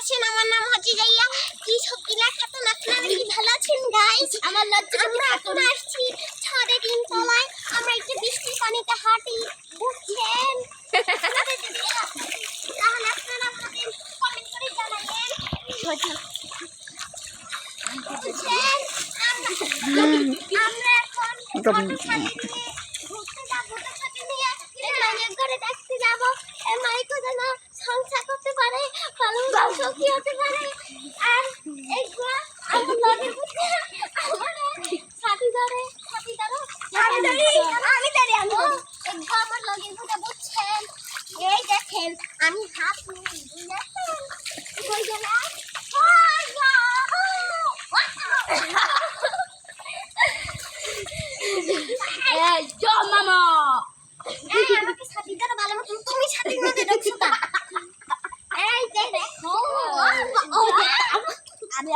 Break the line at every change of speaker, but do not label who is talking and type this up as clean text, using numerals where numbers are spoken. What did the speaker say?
আছেন? আমার নাম হচ্ছে যাইয়া কি সকিনা খাতুন। আপনারা কি ভালো আছেন গাইস? আমরা এখন আসছি ছাদে 3 তলায়। আমরা একটু বৃষ্টির পানিতে হাঁটি, বুঝছেন? তাহলে আপনারা আমাদের কমেন্ট করে জানাবেন, বুঝছেন? আমরা এখন মোটরসাইকেল নিয়ে ঘুরতে যাবো, মোটরসাইকেল নিয়ে মাইকের ঘরে দেখতে যাবো। এই মাইকও যেন সংসার করতে পারে, ভালো সখী হতে পারে। আর এইগুলা আমার লগের বুঝে আমার সাথী ধরে আমি আমার লগের বুঝে, বুঝছেন? এই দেখেন আমি হাত নিয়ে বুঝেছেন কই গেলাম।
এই জো মামা
এই আমাকে সাথী ধরে ভালো মতো, তুমি সাথীর মধ্যে ঢুকছো না। এই যে দেখো
আরে